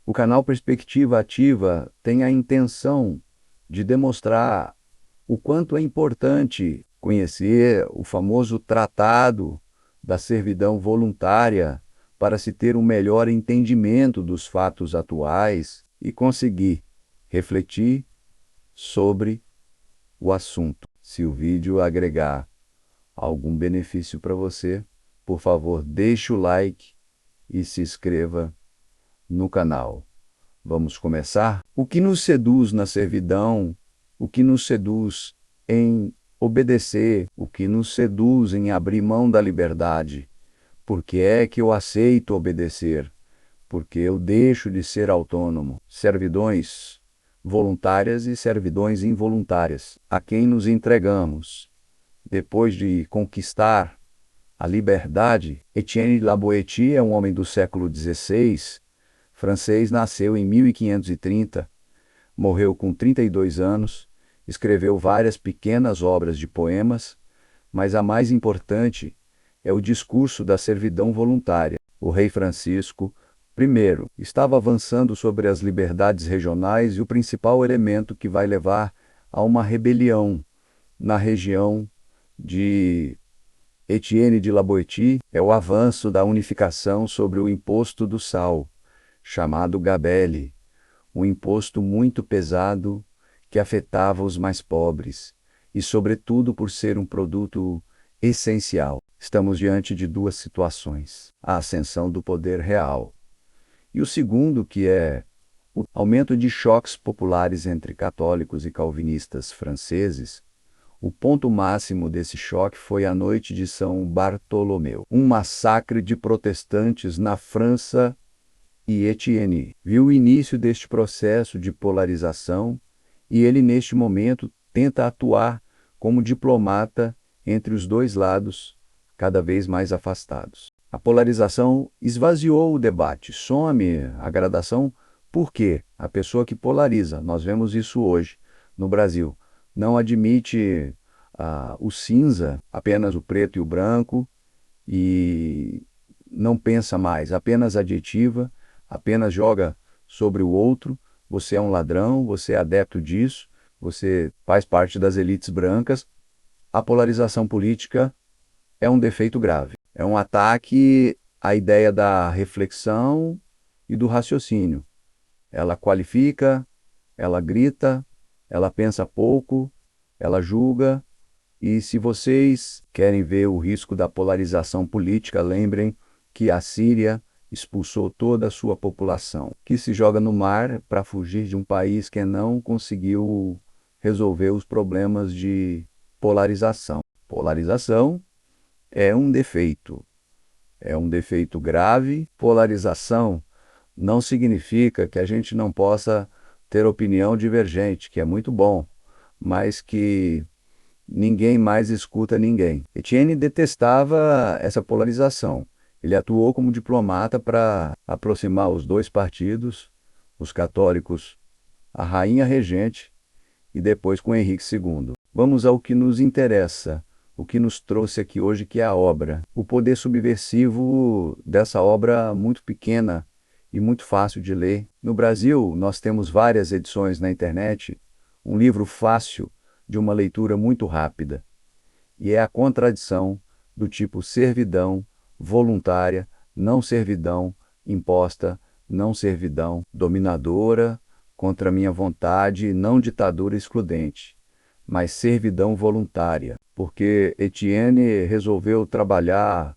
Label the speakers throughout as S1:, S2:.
S1: O canal Perspectiva Ativa tem a intenção de demonstrar o quanto é importante conhecer o famoso Tratado da Servidão Voluntária para se ter um melhor entendimento dos fatos atuais e conseguir refletir sobre o assunto. Se o vídeo agregar algum benefício para você, por favor, deixe o like e se inscreva no canal. Vamos começar? O que nos seduz na servidão, o que nos seduz em obedecer, o que nos seduz em abrir mão da liberdade? Por que é que eu aceito obedecer? Porque eu deixo de ser autônomo. Servidões voluntárias e servidões involuntárias. A quem nos entregamos? Depois de conquistar a liberdade, Etienne de La Boétie é um homem do século XVI, francês, nasceu em 1530, morreu com 32 anos, escreveu várias pequenas obras de poemas, mas a mais importante é o discurso da servidão voluntária. O rei Francisco I estava avançando sobre as liberdades regionais e o principal elemento que vai levar a uma rebelião na região de Etienne de La Boétie é o avanço da unificação sobre o imposto do sal, chamado gabelle, um imposto muito pesado que afetava os mais pobres, e sobretudo por ser um produto essencial. Estamos diante de duas situações: a ascensão do poder real, e o segundo, que é o aumento de choques populares entre católicos e calvinistas franceses. O ponto máximo desse choque foi a noite de São Bartolomeu, um massacre de protestantes na França, e Etienne viu o início deste processo de polarização e ele, neste momento, tenta atuar como diplomata entre os dois lados, cada vez mais afastados. A polarização esvaziou o debate, some a gradação. Por quê? A pessoa que polariza, nós vemos isso hoje no Brasil, não admite o cinza, apenas o preto e o branco, e não pensa mais, apenas adjetiva, apenas joga sobre o outro. Você é um ladrão, você é adepto disso, você faz parte das elites brancas. A polarização política é um defeito grave, é um ataque à ideia da reflexão e do raciocínio. Ela qualifica, ela grita, ela pensa pouco, ela julga. E se vocês querem ver o risco da polarização política, lembrem que a Síria expulsou toda a sua população, que se joga no mar para fugir de um país que não conseguiu resolver os problemas de polarização. Polarização é um defeito grave. Polarização não significa que a gente não possa ter opinião divergente, que é muito bom, mas que ninguém mais escuta ninguém. Etienne detestava essa polarização. Ele atuou como diplomata para aproximar os dois partidos, os católicos, a rainha regente e depois com Henrique II. Vamos ao que nos interessa, o que nos trouxe aqui hoje, que é a obra. O poder subversivo dessa obra muito pequena e muito fácil de ler. No Brasil, nós temos várias edições na internet, um livro fácil, de uma leitura muito rápida, e é a contradição do tipo servidão voluntária, não servidão imposta, não servidão dominadora contra minha vontade, não ditadura excludente, mas servidão voluntária, porque Etienne resolveu trabalhar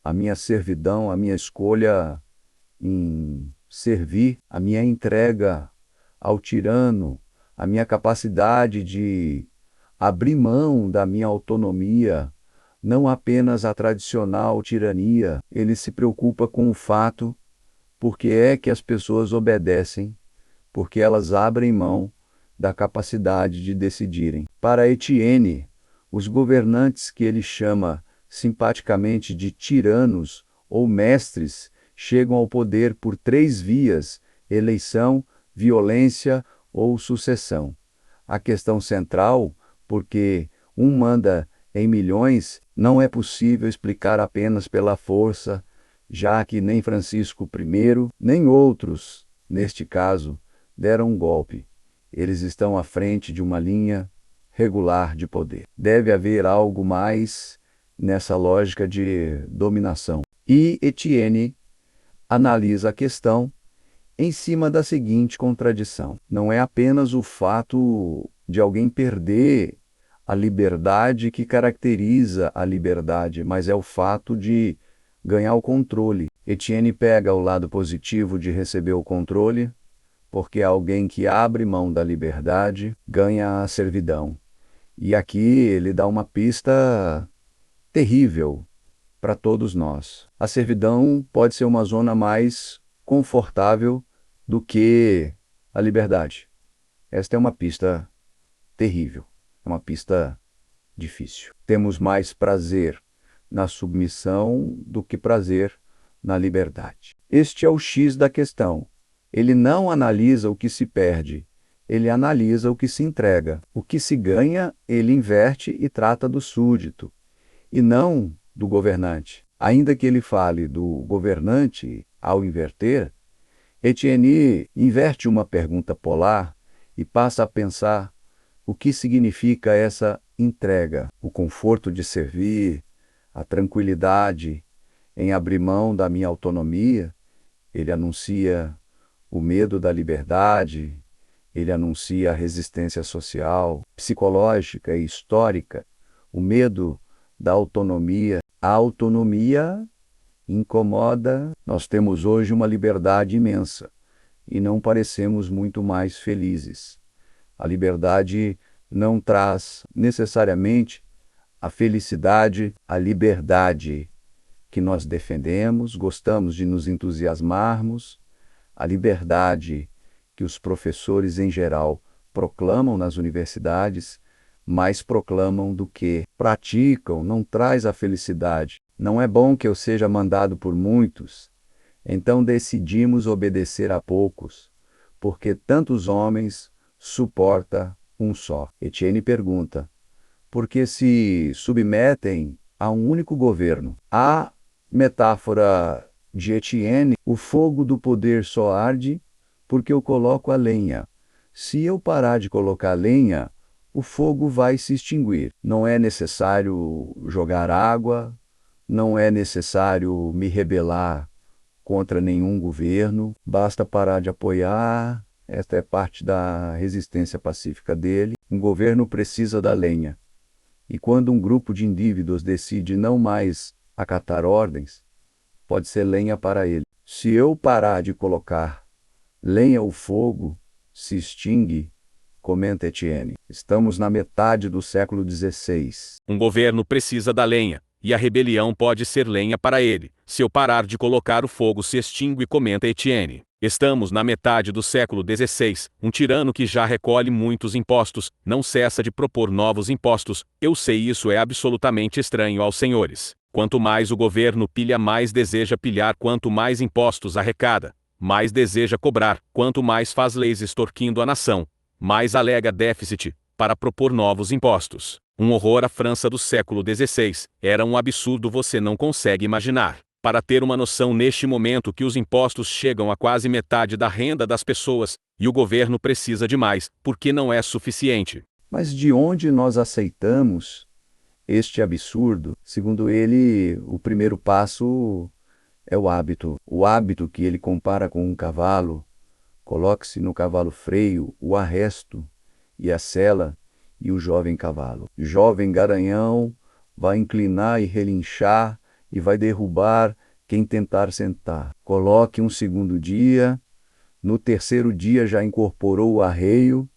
S1: a minha servidão, a minha escolha em servir, a minha entrega ao tirano, a minha capacidade de abrir mão da minha autonomia, não apenas a tradicional tirania. Ele se preocupa com o fato porque é que as pessoas obedecem, porque elas abrem mão da capacidade de decidirem. Para Etienne, os governantes que ele chama simpaticamente de tiranos ou mestres chegam ao poder por três vias: eleição, violência ou sucessão. A questão central, porque um manda em milhões, não é possível explicar apenas pela força, já que nem Francisco I, nem outros neste caso, deram um golpe. Eles estão à frente de uma linha regular de poder. Deve haver algo mais nessa lógica de dominação. E Etienne analisa a questão em cima da seguinte contradição: não é apenas o fato de alguém perder a liberdade que caracteriza a liberdade, mas é o fato de ganhar o controle. Etienne pega o lado positivo de receber o controle, porque alguém que abre mão da liberdade ganha a servidão. E aqui ele dá uma pista terrível para todos nós. A servidão pode ser uma zona mais confortável do que a liberdade. Esta é uma pista terrível, é uma pista difícil. Temos mais prazer na submissão do que prazer na liberdade. Este é o X da questão. Ele não analisa o que se perde, ele analisa o que se entrega. O que se ganha, ele inverte e trata do súdito, e não do governante. Ainda que ele fale do governante ao inverter, Etienne inverte uma pergunta polar e passa a pensar o que significa essa entrega, o conforto de servir, a tranquilidade em abrir mão da minha autonomia. Ele anuncia o medo da liberdade, ele anuncia a resistência social, psicológica e histórica, o medo da autonomia. A autonomia incomoda. Nós temos hoje uma liberdade imensa e não parecemos muito mais felizes. A liberdade não traz necessariamente a felicidade, a liberdade que nós defendemos, gostamos de nos entusiasmarmos, a liberdade que os professores em geral proclamam nas universidades, mais proclamam do que praticam, não traz a felicidade. Não é bom que eu seja mandado por muitos, então decidimos obedecer a poucos, porque tantos homens suporta um só. Etienne pergunta: por que se submetem a um único governo? A metáfora de Etienne: o fogo do poder só arde porque eu coloco a lenha. Se eu parar de colocar lenha, o fogo vai se extinguir. Não é necessário jogar água, não é necessário me rebelar contra nenhum governo, basta parar de apoiar. Esta é parte da resistência pacífica dele. Um governo precisa da lenha. E quando um grupo de indivíduos decide não mais acatar ordens, pode ser lenha para ele. Se eu parar de colocar lenha ao fogo, se extingue, comenta Etienne. Estamos na metade do século XVI.
S2: Um governo precisa da lenha, e a rebelião pode ser lenha para ele. Se eu parar de colocar o fogo se extingue, comenta Etienne. Estamos na metade do século XVI. Um tirano que já recolhe muitos impostos, não cessa de propor novos impostos. Eu sei, isso é absolutamente estranho aos senhores. Quanto mais o governo pilha, mais deseja pilhar. Quanto mais impostos arrecada, mais deseja cobrar. Quanto mais faz leis extorquindo a nação, mais alega déficit para propor novos impostos. Um horror. A França do século XVI era um absurdo, você não consegue imaginar. Para ter uma noção, neste momento que os impostos chegam a quase metade da renda das pessoas, e o governo precisa de mais, porque não é suficiente.
S1: Mas de onde nós aceitamos este absurdo? Segundo ele, o primeiro passo é o hábito. O hábito que ele compara com um cavalo. Coloque-se no cavalo freio, o arresto e a sela, e o jovem cavalo. O jovem garanhão vai inclinar e relinchar e vai derrubar quem tentar sentar. Coloque um segundo dia, no terceiro dia já incorporou o arreio,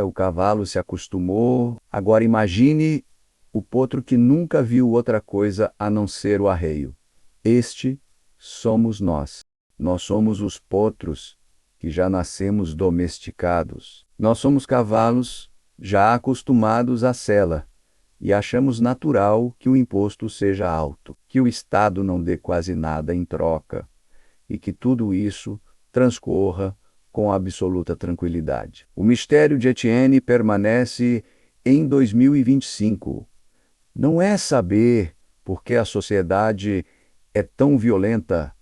S1: o cavalo se acostumou. Agora imagine o potro que nunca viu outra coisa a não ser o arreio. Este somos nós. Nós somos os potros que já nascemos domesticados. Nós somos cavalos já acostumados à sela e achamos natural que o imposto seja alto, que o Estado não dê quase nada em troca e que tudo isso transcorra com absoluta tranquilidade. O mistério de Etienne permanece em 2025. Não é saber por que a sociedade é tão violenta,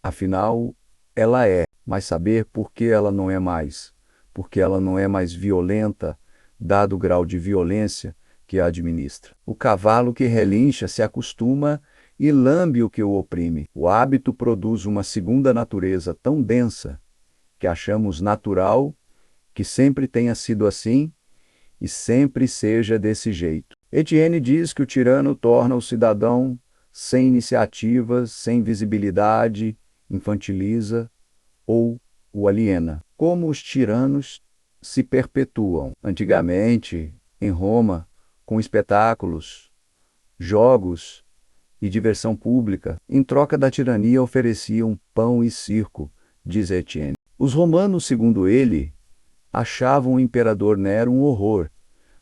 S1: afinal, ela é. mas saber por que ela não é mais, porque ela não é mais violenta, dado o grau de violência que a administra. O cavalo que relincha se acostuma e lambe o que o oprime. O hábito produz uma segunda natureza tão densa que achamos natural que sempre tenha sido assim e sempre seja desse jeito. Etienne diz que o tirano torna o cidadão sem iniciativas, sem visibilidade, infantiliza ou o aliena. Como os tiranos se perpetuam? Antigamente, em Roma, com espetáculos, jogos e diversão pública, em troca da tirania ofereciam pão e circo, diz Etienne. Os romanos, segundo ele, achavam o imperador Nero um horror,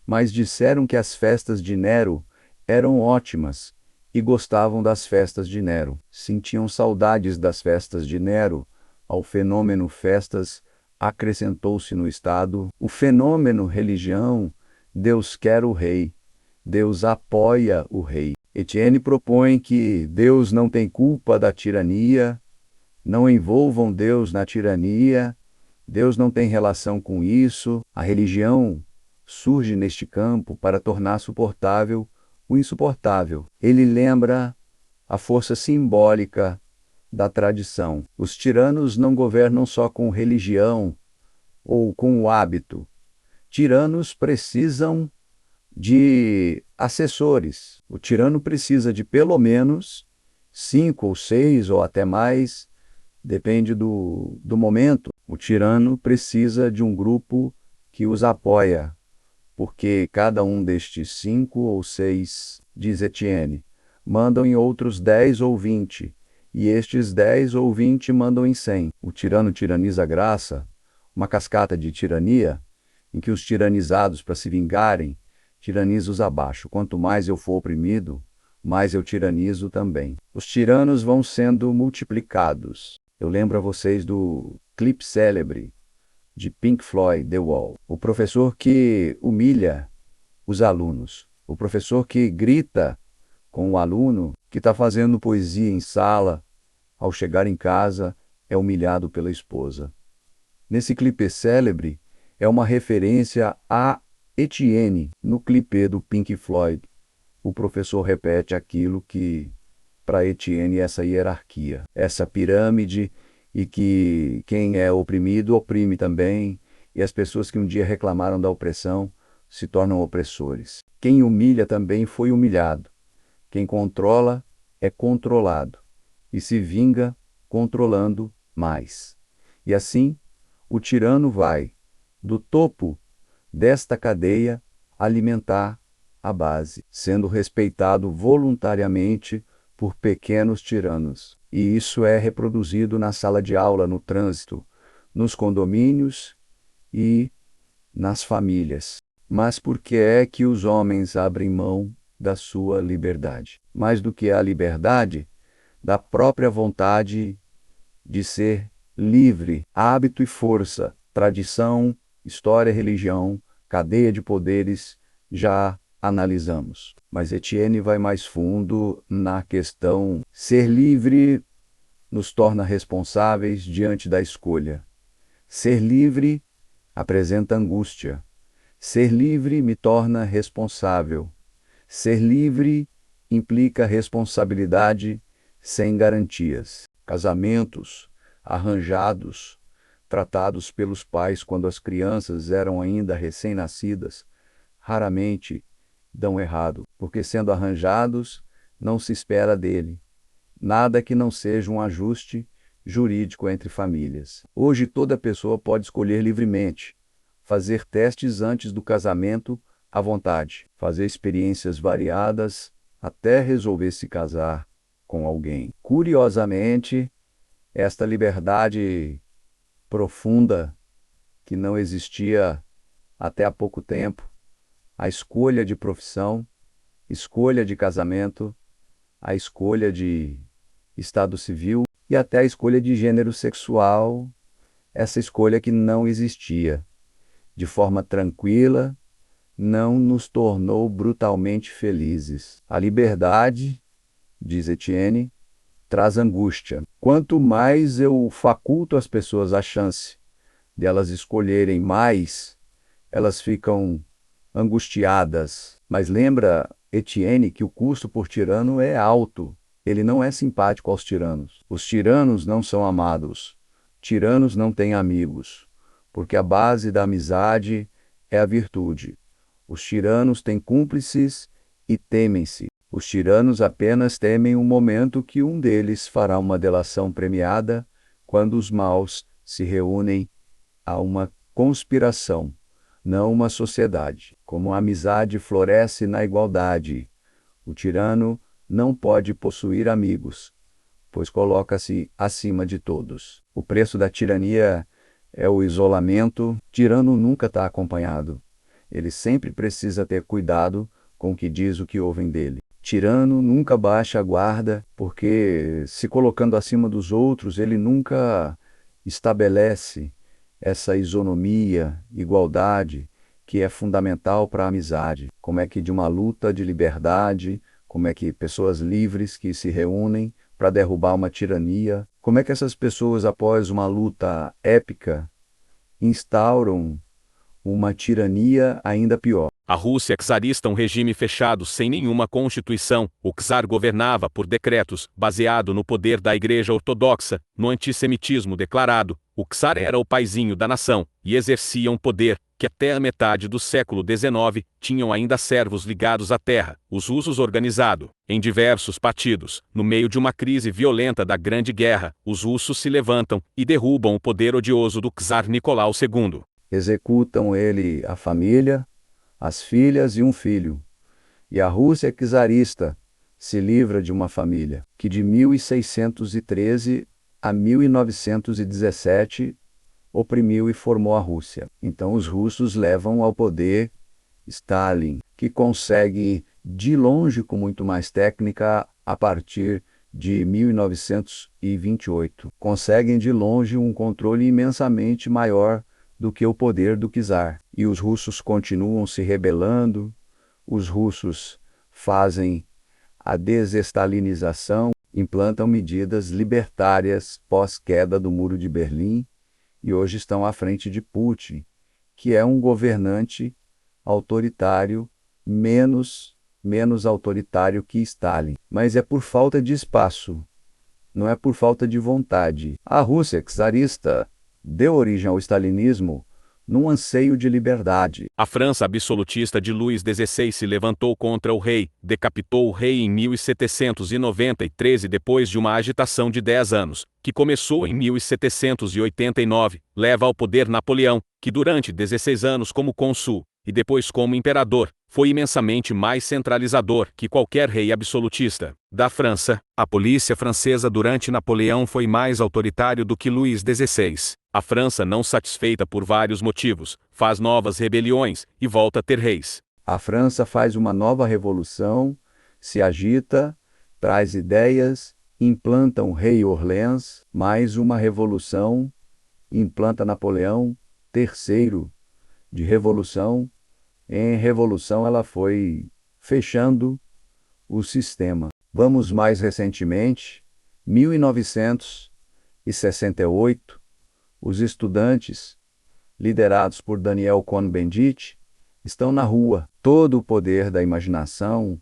S1: mas disseram que as festas de Nero eram ótimas e gostavam das festas de Nero. Sentiam saudades das festas de Nero. Ao fenômeno festas acrescentou-se no Estado o fenômeno religião. Deus quer o rei, Deus apoia o rei. Etienne propõe que Deus não tem culpa da tirania, não envolvam Deus na tirania, Deus não tem relação com isso. A religião surge neste campo para tornar suportável o insuportável. Ele lembra a força simbólica da tradição. Os tiranos não governam só com religião ou com o hábito. Tiranos precisam de assessores. O tirano precisa de pelo menos 5 ou 6 ou até mais, depende do momento. O tirano precisa de um grupo que os apoia, porque cada um destes 5 ou 6, diz Etienne, mandam em outros 10 ou 20, e estes 10 ou 20 mandam em 100. O tirano tiraniza a graça, uma cascata de tirania, em que os tiranizados, para se vingarem, tiraniza os abaixo. Quanto mais eu for oprimido, mais eu tiranizo também. Os tiranos vão sendo multiplicados. Eu lembro a vocês do clipe célebre de Pink Floyd, The Wall. O professor que humilha os alunos. O professor que grita com o aluno que está fazendo poesia em sala, ao chegar em casa, é humilhado pela esposa. Nesse clipe célebre, é uma referência a Etienne, no clipe do Pink Floyd. O professor repete aquilo que, para Etienne, essa hierarquia, essa pirâmide, e que quem é oprimido oprime também, e as pessoas que um dia reclamaram da opressão se tornam opressores. Quem humilha também foi humilhado. Quem controla é controlado, e se vinga controlando mais. E assim, o tirano vai, do topo desta cadeia, alimentar a base, sendo respeitado voluntariamente por pequenos tiranos. E isso é reproduzido na sala de aula, no trânsito, nos condomínios e nas famílias. Mas por que é que os homens abrem mão da sua liberdade? Mais do que a liberdade, da própria vontade de ser livre, hábito e força, tradição, história, religião, cadeia de poderes, já analisamos. Mas Etienne vai mais fundo na questão: ser livre nos torna responsáveis diante da escolha. Ser livre apresenta angústia. Ser livre me torna responsável. Ser livre implica responsabilidade sem garantias. Casamentos arranjados, tratados pelos pais quando as crianças eram ainda recém-nascidas, raramente dão errado, porque sendo arranjados, não se espera dele nada que não seja um ajuste jurídico entre famílias. Hoje toda pessoa pode escolher livremente, fazer testes antes do casamento à vontade, fazer experiências variadas até resolver se casar com alguém. Curiosamente, esta liberdade profunda que não existia até há pouco tempo, a escolha de profissão, escolha de casamento, a escolha de estado civil e até a escolha de gênero sexual, essa escolha que não existia, de forma tranquila, não nos tornou brutalmente felizes. A liberdade, diz Etienne, traz angústia. Quanto mais eu faculto às pessoas a chance de elas escolherem mais, elas ficam angustiadas. Mas lembra, Etienne, que o custo por tirano é alto. Ele não é simpático aos tiranos. Os tiranos não são amados. Tiranos não têm amigos, porque a base da amizade é a virtude. Os tiranos têm cúmplices e temem-se. Os tiranos apenas temem o momento que um deles fará uma delação premiada quando os maus se reúnem a uma conspiração, não uma sociedade. Como a amizade floresce na igualdade, o tirano não pode possuir amigos, pois coloca-se acima de todos. O preço da tirania é o isolamento. O tirano nunca está acompanhado. Ele sempre precisa ter cuidado com o que diz o que ouvem dele. Tirano nunca baixa a guarda, porque se colocando acima dos outros, ele nunca estabelece essa isonomia, igualdade, que é fundamental para a amizade. Como é que de uma luta de liberdade, como é que pessoas livres que se reúnem para derrubar uma tirania, como é que essas pessoas, após uma luta épica, instauram uma tirania ainda pior.
S2: A Rússia czarista, um regime fechado sem nenhuma constituição, o czar governava por decretos, baseado no poder da Igreja Ortodoxa, no antissemitismo declarado. O czar era o paizinho da nação, e exercia um poder que até a metade do século XIX tinham ainda servos ligados à terra, os russos organizado em diversos partidos. No meio de uma crise violenta da Grande Guerra, os russos se levantam e derrubam o poder odioso do czar Nicolau II.
S1: Executam ele a família, as filhas e um filho. E a Rússia czarista se livra de uma família que de 1613 a 1917 oprimiu e formou a Rússia. Então os russos levam ao poder Stalin, que consegue de longe, com muito mais técnica, a partir de 1928. Conseguem de longe um controle imensamente maior do que o poder do czar. E os russos continuam se rebelando, os russos fazem a desestalinização, implantam medidas libertárias pós-queda do Muro de Berlim e hoje estão à frente de Putin, que é um governante autoritário, menos autoritário que Stalin. Mas é por falta de espaço, não é por falta de vontade. A Rússia czarista deu origem ao stalinismo num anseio de liberdade.
S2: A França absolutista de Luís XVI se levantou contra o rei, decapitou o rei em 1793 depois de uma agitação de 10 anos, que começou em 1789, leva ao poder Napoleão, que durante 16 anos como cônsul, e depois como imperador, foi imensamente mais centralizador que qualquer rei absolutista da França. A polícia francesa durante Napoleão foi mais autoritário do que Luís XVI. A França, não satisfeita por vários motivos, faz novas rebeliões e volta a ter reis.
S1: A França faz uma nova revolução, se agita, traz ideias, implanta um rei Orleans, mais uma revolução, implanta Napoleão III. De revolução em revolução ela foi fechando o sistema. Vamos mais recentemente, 1968, os estudantes, liderados por Daniel Cohn-Bendit, estão na rua. Todo o poder da imaginação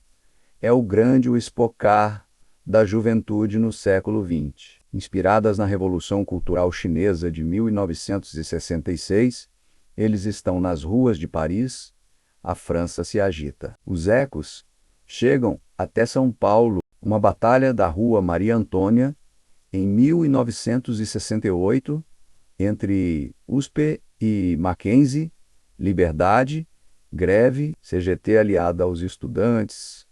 S1: é o grande espocar da juventude no século XX. Inspiradas na Revolução Cultural Chinesa de 1966, eles estão nas ruas de Paris, a França se agita. Os ecos chegam até São Paulo, uma batalha da Rua Maria Antônia, em 1968, entre USP e Mackenzie, liberdade, greve, CGT aliada aos estudantes,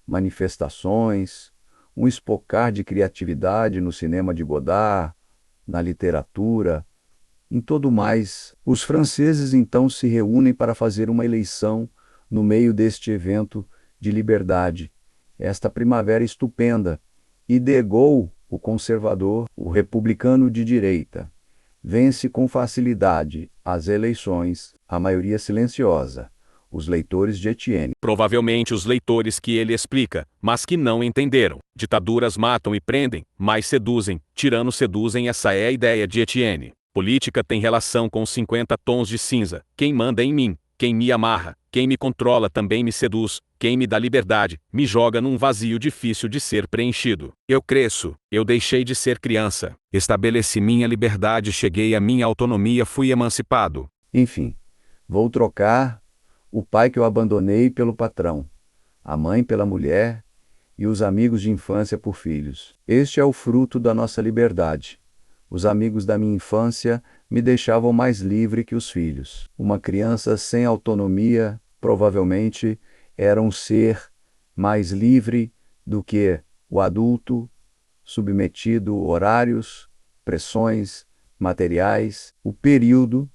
S1: manifestações, um espocar de criatividade no cinema de Godard, na literatura, em todo mais. Os franceses então se reúnem para fazer uma eleição no meio deste evento de liberdade, esta primavera estupenda, e De Gaulle, o conservador, o republicano de direita, vence com facilidade as eleições, a maioria silenciosa. os leitores de Etienne.
S2: Provavelmente os leitores que ele explica, mas que não entenderam. Ditaduras matam e prendem, mas seduzem, tiranos seduzem. Essa é a ideia de Etienne. Política tem relação com os 50 tons de cinza. Quem manda em mim, quem me amarra, quem me controla também me seduz, quem me dá liberdade, me joga num vazio difícil de ser preenchido. Eu cresço, eu deixei de ser criança, estabeleci minha liberdade, cheguei à minha autonomia, fui emancipado.
S1: Enfim, vou trocar o pai que eu abandonei pelo patrão, a mãe pela mulher e os amigos de infância por filhos. Este é o fruto da nossa liberdade. Os amigos da minha infância me deixavam mais livre que os filhos. Uma criança sem autonomia, provavelmente, era um ser mais livre do que o adulto, submetido a horários, pressões materiais, o período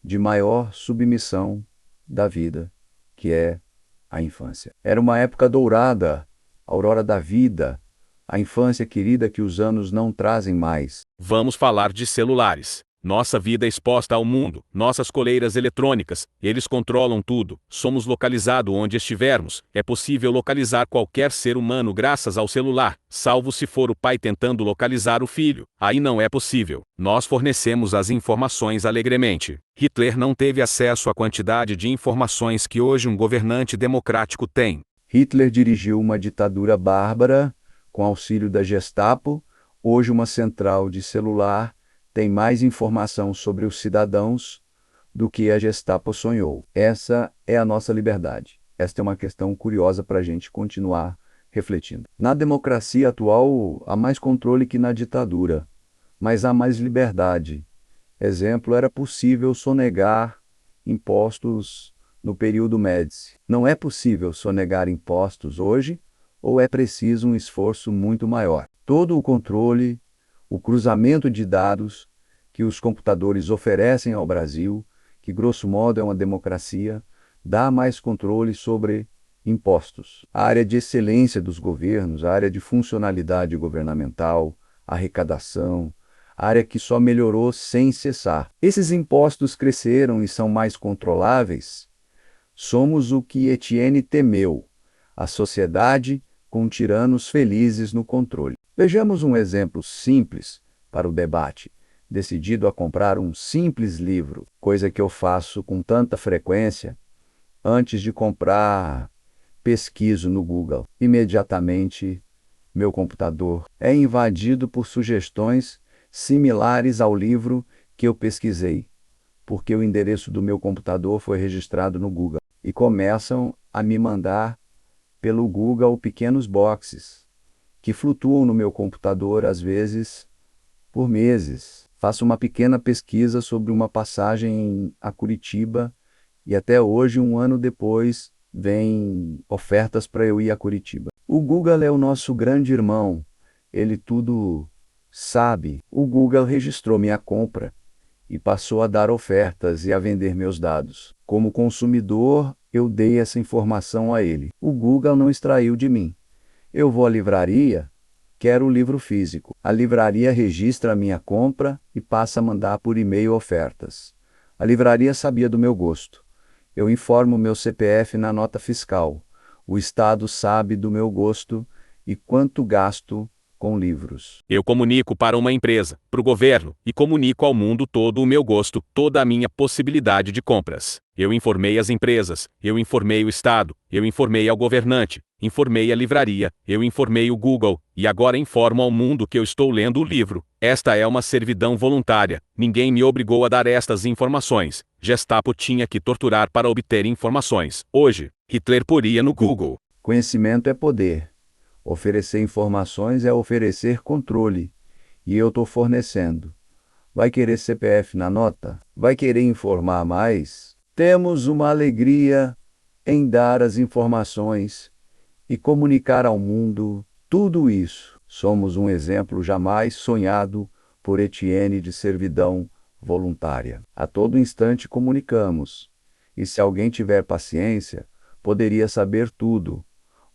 S1: de maior submissão da vida, que é a infância. Era uma época dourada, a aurora da vida, a infância querida que os anos não trazem mais.
S2: Vamos falar de celulares. Nossa vida é exposta ao mundo, nossas coleiras eletrônicas, eles controlam tudo, somos localizados onde estivermos, é possível localizar qualquer ser humano graças ao celular, salvo se for o pai tentando localizar o filho, aí não é possível. Nós fornecemos as informações alegremente. Hitler não teve acesso à quantidade de informações que hoje um governante democrático tem.
S1: Hitler dirigiu uma ditadura bárbara com auxílio da Gestapo. Hoje uma central de celular tem mais informação sobre os cidadãos do que a Gestapo sonhou. Essa é a nossa liberdade. Esta é uma questão curiosa para a gente continuar refletindo. Na democracia atual, há mais controle que na ditadura, mas há mais liberdade. Exemplo, era possível sonegar impostos no período Médici. Não é possível sonegar impostos hoje, ou é preciso um esforço muito maior. Todo o controle, o cruzamento de dados que os computadores oferecem ao Brasil, que grosso modo é uma democracia, dá mais controle sobre impostos. A área de excelência dos governos, a área de funcionalidade governamental, arrecadação, a área que só melhorou sem cessar. Esses impostos cresceram e são mais controláveis. Somos o que Etienne temeu, a sociedade com tiranos felizes no controle. Vejamos um exemplo simples para o debate. Decidido a comprar um simples livro, coisa que eu faço com tanta frequência, antes de comprar, pesquiso no Google. Imediatamente, meu computador é invadido por sugestões similares ao livro que eu pesquisei, porque o endereço do meu computador foi registrado no Google. E começam a me mandar pelo Google pequenos boxes, que flutuam no meu computador, às vezes, por meses. Faço uma pequena pesquisa sobre uma passagem a Curitiba e até hoje, um ano depois, vem ofertas para eu ir a Curitiba. O Google é o nosso grande irmão, ele tudo sabe. O Google registrou minha compra e passou a dar ofertas e a vender meus dados. Como consumidor, eu dei essa informação a ele. O Google não extraiu de mim. Eu vou à livraria, quero o livro físico. A livraria registra a minha compra e passa a mandar por e-mail ofertas. A livraria sabia do meu gosto. Eu informo meu CPF na nota fiscal. O Estado sabe do meu gosto e quanto gasto com livros.
S2: Eu comunico para uma empresa, para o governo, e comunico ao mundo todo o meu gosto, toda a minha possibilidade de compras. Eu informei as empresas, eu informei o Estado, eu informei ao governante, informei a livraria, eu informei o Google, e agora informo ao mundo que eu estou lendo o livro. Esta é uma servidão voluntária, ninguém me obrigou a dar estas informações. Gestapo tinha que torturar para obter informações. Hoje, Hitler poria no Google.
S1: Conhecimento é poder. Oferecer informações é oferecer controle, e eu estou fornecendo. Vai querer CPF na nota? Vai querer informar mais? Temos uma alegria em dar as informações e comunicar ao mundo tudo isso. Somos um exemplo jamais sonhado por Etienne de servidão voluntária. A todo instante comunicamos, e se alguém tiver paciência, poderia saber tudo.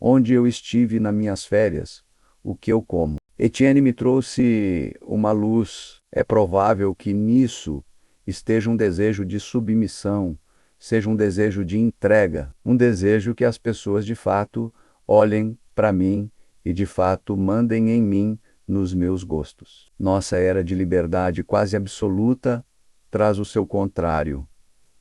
S1: Onde eu estive nas minhas férias, o que eu como. Etienne me trouxe uma luz. É provável que nisso esteja um desejo de submissão, seja um desejo de entrega, um desejo que as pessoas de fato olhem para mim e de fato mandem em mim nos meus gostos. Nossa era de liberdade quase absoluta traz o seu contrário.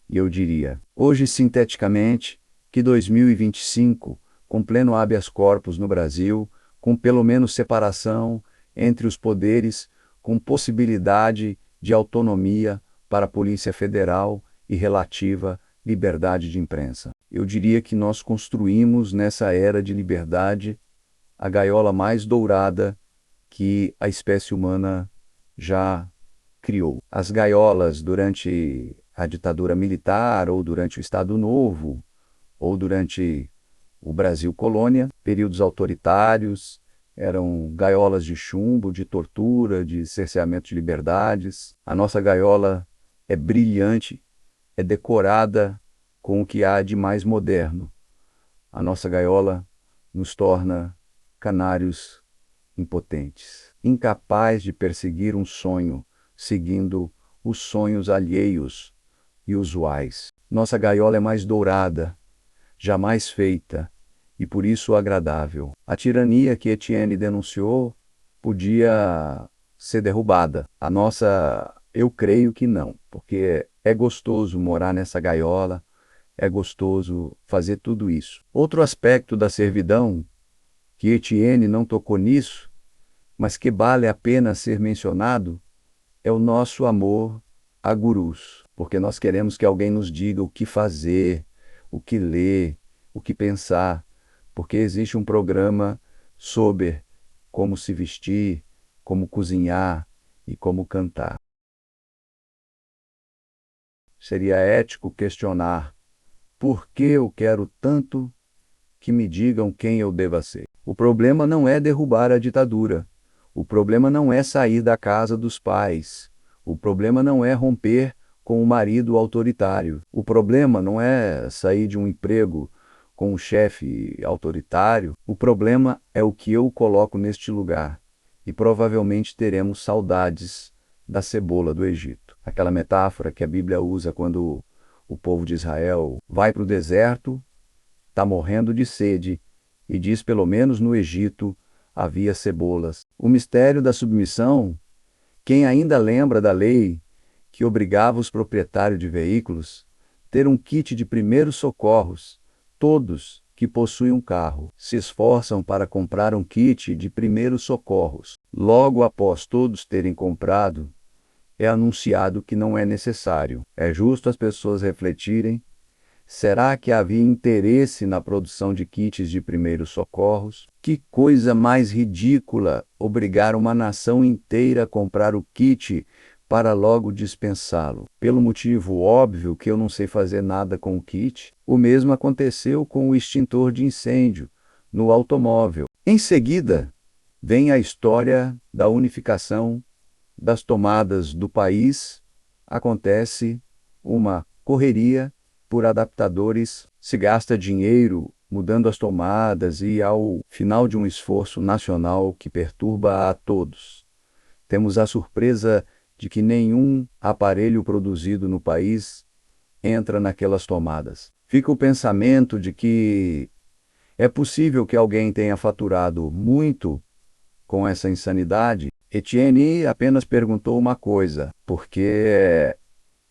S1: E eu diria, hoje sinteticamente, que 2025, com pleno habeas corpus no Brasil, com pelo menos separação entre os poderes, com possibilidade de autonomia para a Polícia Federal e relativa liberdade de imprensa. Eu diria que nós construímos nessa era de liberdade a gaiola mais dourada que a espécie humana já criou. As gaiolas durante a ditadura militar, ou durante o Estado Novo, ou durante o Brasil colônia, períodos autoritários, eram gaiolas de chumbo, de tortura, de cerceamento de liberdades. A nossa gaiola é brilhante, é decorada com o que há de mais moderno. A nossa gaiola nos torna canários impotentes, incapazes de perseguir um sonho, seguindo os sonhos alheios e usuais. Nossa gaiola é mais dourada, jamais feita, e por isso agradável. A tirania que Etienne denunciou podia ser derrubada. A nossa, eu creio que não, porque é gostoso morar nessa gaiola, é gostoso fazer tudo isso. Outro aspecto da servidão, que Etienne não tocou nisso, mas que vale a pena ser mencionado, é o nosso amor a gurus, porque nós queremos que alguém nos diga o que fazer, o que ler, o que pensar, porque existe um programa sobre como se vestir, como cozinhar e como cantar. Seria ético questionar por que eu quero tanto que me digam quem eu deva ser. O problema não é derrubar a ditadura. O problema não é sair da casa dos pais. O problema não é romper com o marido autoritário. O problema não é sair de um emprego com um chefe autoritário. O problema é o que eu coloco neste lugar. E provavelmente teremos saudades da cebola do Egito. Aquela metáfora que a Bíblia usa quando o povo de Israel vai para o deserto, está morrendo de sede, e diz pelo menos no Egito havia cebolas. O mistério da submissão, quem ainda lembra da lei que obrigava os proprietários de veículos a ter um kit de primeiros socorros, todos que possuem um carro se esforçam para comprar um kit de primeiros socorros. Logo após todos terem comprado, é anunciado que não é necessário. É justo as pessoas refletirem: será que havia interesse na produção de kits de primeiros socorros? Que coisa mais ridícula obrigar uma nação inteira a comprar o kit para logo dispensá-lo. Pelo motivo óbvio que eu não sei fazer nada com o kit, o mesmo aconteceu com o extintor de incêndio no automóvel. Em seguida, vem a história da unificação das tomadas do país. Acontece uma correria por adaptadores, se gasta dinheiro mudando as tomadas e, ao final de um esforço nacional que perturba a todos, temos a surpresa de que nenhum aparelho produzido no país entra naquelas tomadas. Fica o pensamento de que é possível que alguém tenha faturado muito com essa insanidade. Etienne apenas perguntou uma coisa: por que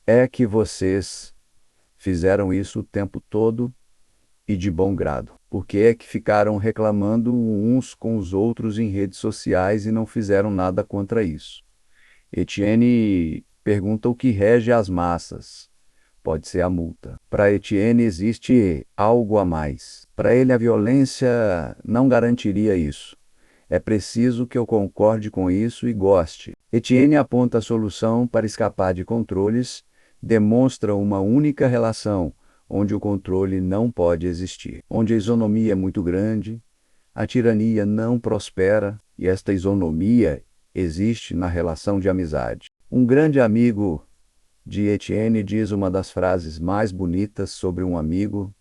S1: é que vocês fizeram isso o tempo todo e de bom grado? Por que é que ficaram reclamando uns com os outros em redes sociais e não fizeram nada contra isso? Etienne pergunta o que rege as massas. Pode ser a multa. Para Etienne existe algo a mais. Para ele a violência não garantiria isso. É preciso que eu concorde com isso e goste. Etienne aponta a solução para escapar de controles, demonstra uma única relação, onde o controle não pode existir. Onde a isonomia é muito grande, a tirania não prospera, e esta isonomia existe na relação de amizade. Um grande amigo de Etienne diz uma das frases mais bonitas sobre um amigo.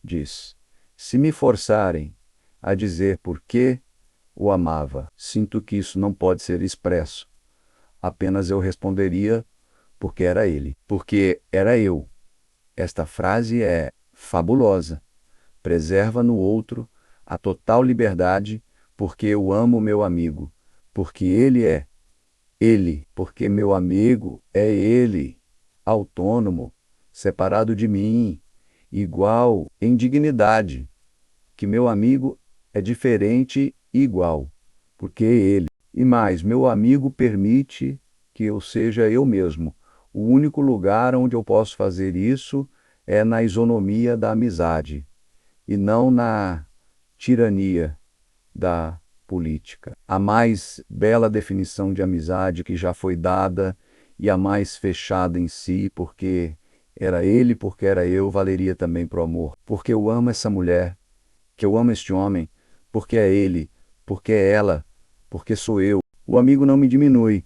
S1: Diz: se me forçarem a dizer por que o amava, sinto que isso não pode ser expresso. Apenas eu responderia: porque era ele, porque era eu. Esta frase é fabulosa. Preserva no outro a total liberdade, porque eu amo meu amigo, porque ele é ele, porque meu amigo é ele, autônomo, separado de mim, igual em dignidade, que meu amigo é diferente e igual, porque ele. E mais, meu amigo permite que eu seja eu mesmo. O único lugar onde eu posso fazer isso é na isonomia da amizade e não na tirania da política. A mais bela definição de amizade que já foi dada e a mais fechada em si, porque era ele, porque era eu, valeria também para o amor. Porque eu amo essa mulher, que eu amo este homem, porque é ele, porque é ela, porque sou eu. O amigo não me diminui,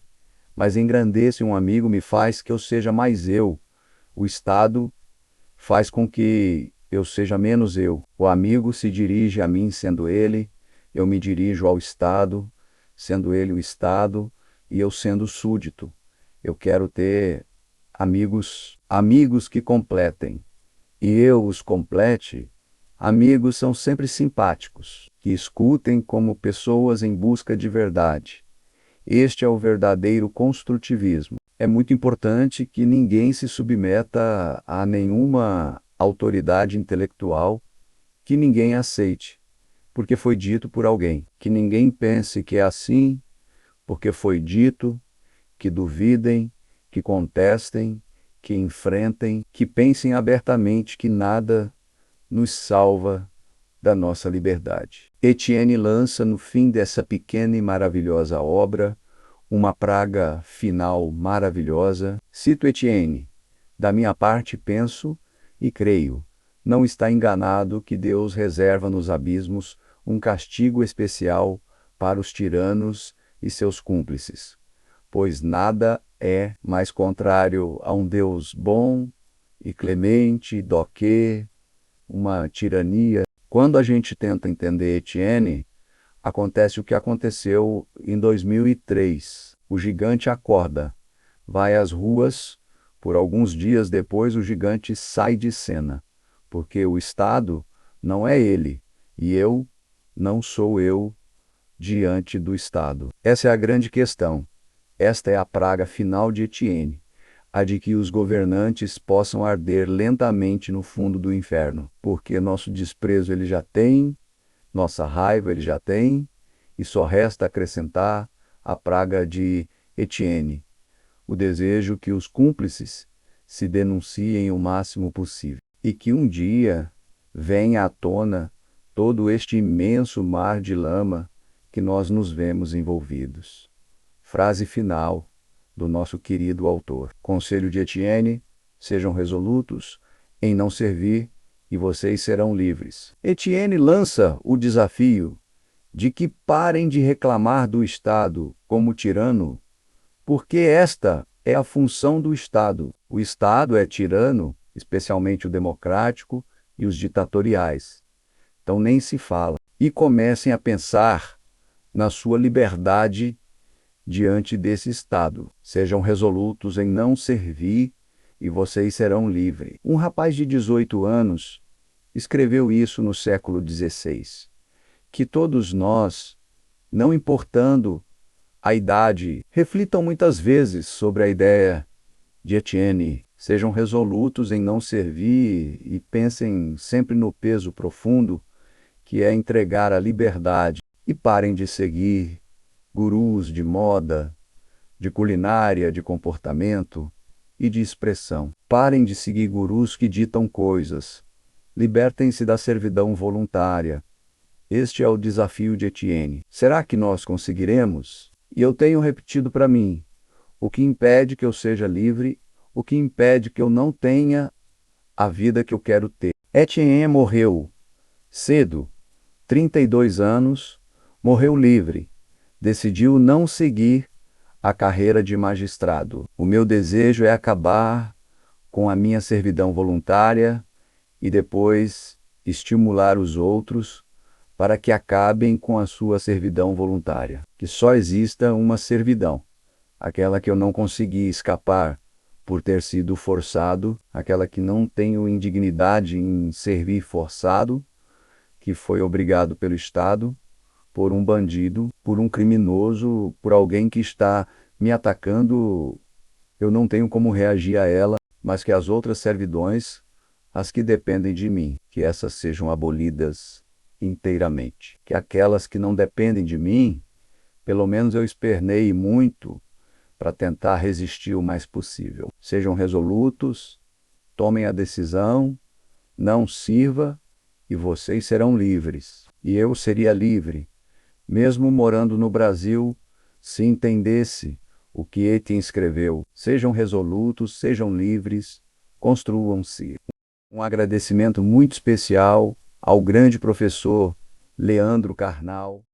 S1: mas engrandece um amigo, me faz que eu seja mais eu. O Estado faz com que eu seja menos eu. O amigo se dirige a mim sendo ele, eu me dirijo ao Estado, sendo ele o Estado, e eu sendo súdito. Eu quero ter amigos, amigos que completem, e eu os complete. Amigos são sempre simpáticos, que escutem como pessoas em busca de verdade. Este é o verdadeiro construtivismo. É muito importante que ninguém se submeta a nenhuma autoridade intelectual, que ninguém aceite, porque foi dito por alguém. Que ninguém pense que é assim, porque foi dito, que duvidem, que contestem, que enfrentem, que pensem abertamente que nada nos salva da nossa liberdade. Etienne lança no fim dessa pequena e maravilhosa obra uma praga final maravilhosa. Cito Etienne: da minha parte penso e creio, não está enganado que Deus reserva nos abismos um castigo especial para os tiranos e seus cúmplices, pois nada é mais contrário a um Deus bom e clemente do que uma tirania. Quando a gente tenta entender Etienne, acontece o que aconteceu em 2003. O gigante acorda, vai às ruas, por alguns dias depois o gigante sai de cena, porque o Estado não é ele, e eu não sou eu diante do Estado. Essa é a grande questão. Esta é a praga final de Etienne, a de que os governantes possam arder lentamente no fundo do inferno, porque nosso desprezo ele já tem, nossa raiva ele já tem, e só resta acrescentar a praga de Etienne, o desejo que os cúmplices se denunciem o máximo possível, e que um dia venha à tona todo este imenso mar de lama que nós nos vemos envolvidos. Frase final do nosso querido autor. Conselho de Etienne: sejam resolutos em não servir e vocês serão livres. Etienne lança o desafio de que parem de reclamar do Estado como tirano, porque esta é a função do Estado. O Estado é tirano, especialmente o democrático e os ditatoriais. Então nem se fala. E comecem a pensar na sua liberdade diante desse Estado. Sejam resolutos em não servir e vocês serão livres. Um rapaz de 18 anos escreveu isso no século XVI. Que todos nós, não importando a idade, reflitam muitas vezes sobre a ideia de Etienne. Sejam resolutos em não servir e pensem sempre no peso profundo que é entregar a liberdade, e parem de seguir gurus de moda, de culinária, de comportamento e de expressão. Parem de seguir gurus que ditam coisas. Libertem-se da servidão voluntária. Este é o desafio de Etienne. Será que nós conseguiremos? E eu tenho repetido para mim: o que impede que eu seja livre, o que impede que eu não tenha a vida que eu quero ter. Etienne morreu cedo, 32 anos, morreu livre. Decidiu não seguir a carreira de magistrado. O meu desejo é acabar com a minha servidão voluntária e depois estimular os outros para que acabem com a sua servidão voluntária. Que só exista uma servidão, aquela que eu não consegui escapar por ter sido forçado, aquela que não tem indignidade em servir forçado, que foi obrigado pelo Estado, por um bandido, por um criminoso, por alguém que está me atacando. Eu não tenho como reagir a ela, mas que as outras servidões, as que dependem de mim, que essas sejam abolidas inteiramente. Que aquelas que não dependem de mim, pelo menos eu esperneie muito para tentar resistir o mais possível. Sejam resolutos, tomem a decisão, não sirva e vocês serão livres. E eu seria livre, mesmo morando no Brasil, se entendesse o que Etienne escreveu. Sejam resolutos, sejam livres, construam-se. Um agradecimento muito especial ao grande professor Leandro Carnal.